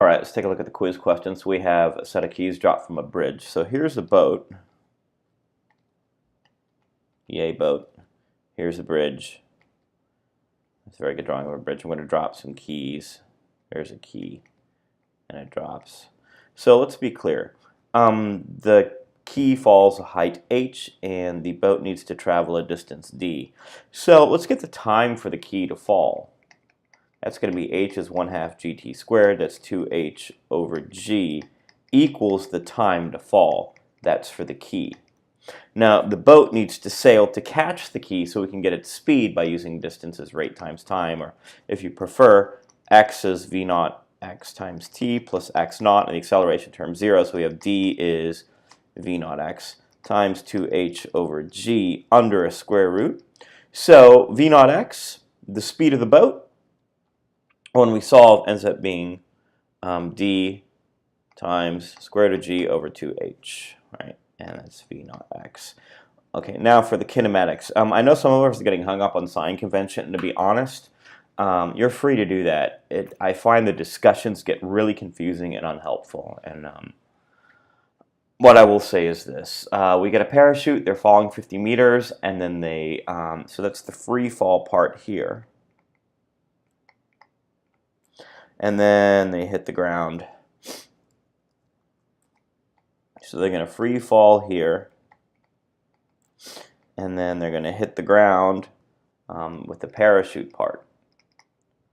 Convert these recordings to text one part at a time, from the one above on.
All right, let's take a look at the quiz questions. We have a set of keys dropped from a bridge. So here's a boat. Yay, boat. Here's a bridge. It's a very good drawing of a bridge. I'm going to drop some keys. There's a key, and it drops. So let's be clear. The key falls a height h, and the boat needs to travel a distance d. So let's get the time for the key to fall. That's going to be h is 1/2 gt squared. That's 2h over g equals the time to fall. That's for the key. Now, the boat needs to sail to catch the key so we can get its speed by using distance as rate times time, or if you prefer, x is v naught x times t plus x naught, and the acceleration term 0, so we have d is v naught x times 2h over g under a square root. So v naught x, the speed of the boat, when we solve, ends up being d times square root of g over 2h, right? And that's v naught x. Okay, now for the kinematics. I know some of us are getting hung up on sign convention, and to be honest, you're free to do that. I find the discussions get really confusing and unhelpful. And what I will say is this. We get a parachute, they're falling 50 meters, and then they, so that's the free fall part here. And then they hit the ground. So they're going to free fall here, and then they're going to hit the ground with the parachute part.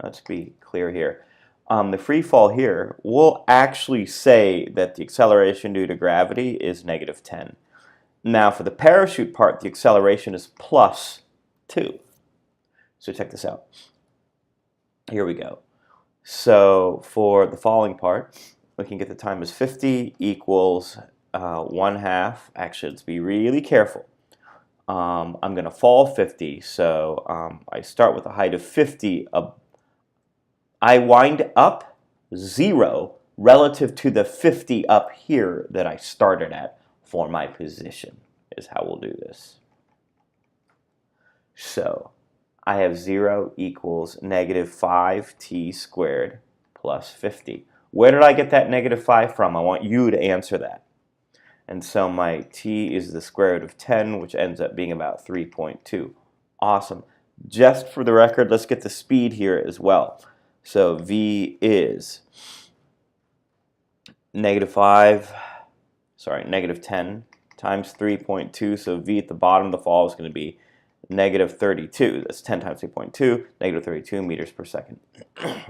Let's be clear here. The free fall here will actually say that the acceleration due to gravity is -10. Now for the parachute part, the acceleration is +2. So check this out. Here we go. So for the falling part, we can get the time as 50 equals 1/2. Actually, let's be really careful. I'm going to fall 50, so I start with a height of 50. I wind up 0 relative to the 50 up here that I started at for my position, is how we'll do this. So I have 0 equals -5t squared plus 50. Where did I get that -5 from? I want you to answer that. And so my t is the square root of 10, which ends up being about 3.2. Awesome. Just for the record, let's get the speed here as well. So v is -10 times 3.2. So v at the bottom of the fall is going to be -32. That's 10 times 3.2, -32 meters per second.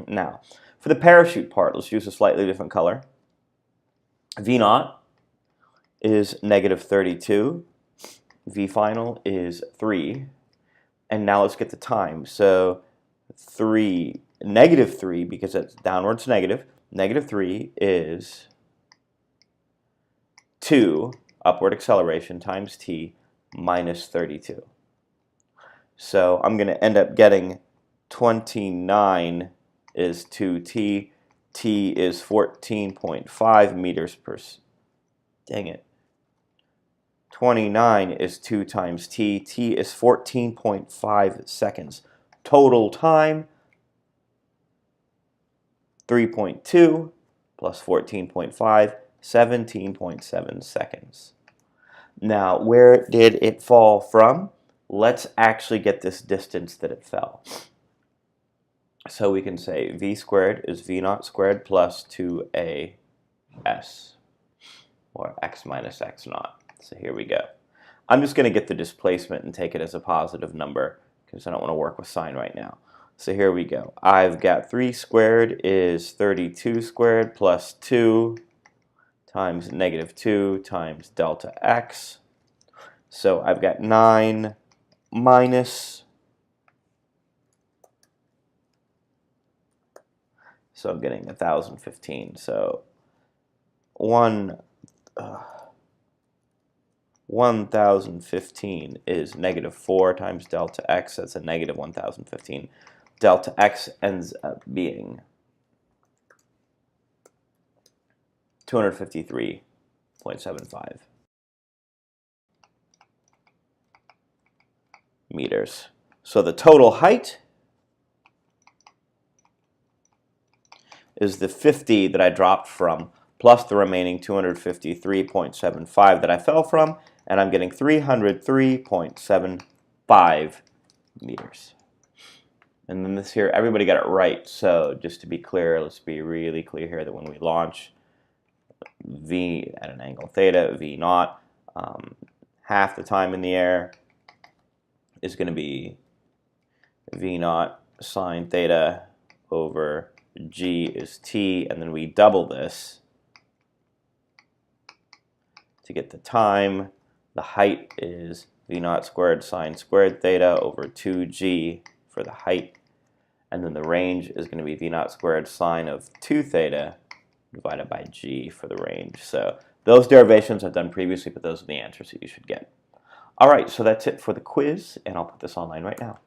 Now, for the parachute part, let's use a slightly different color. V naught is -32. V final is 3. And now let's get the time. So -3, because that's downwards negative. -3 is 2 upward acceleration times t minus 32. So I'm going to end up getting 29 is 2t. T is 14.5 meters per second. Dang it. 29 is 2 times t. T is 14.5 seconds. Total time, 3.2 plus 14.5, 17.7 seconds. Now, where did it fall from? Let's actually get this distance that it fell. So we can say v squared is v naught squared plus 2as, or x minus x naught. So here we go. I'm just going to get the displacement and take it as a positive number because I don't want to work with sign right now. So here we go. I've got 3 squared is 32 squared plus 2 times -2 times delta x. So I've got 9 minus, so I'm getting 1,015. So 1,015 is -4 times delta x. That's a -1,015. Delta x ends up being 253.75 meters. So the total height is the 50 that I dropped from, plus the remaining 253.75 that I fell from, and I'm getting 303.75 meters. And then this here, everybody got it right. So just to be clear, let's be really clear here that when we launch V at an angle theta, V naught, half the time in the air is going to be V naught sine theta over G is T, and then we double this to get the time. The height is V naught squared sine squared theta over 2G for the height, and then the range is going to be V naught squared sine of 2 theta divided by G for the range. So those derivations I've done previously, but those are the answers that you should get. All right, so that's it for the quiz, and I'll put this online right now.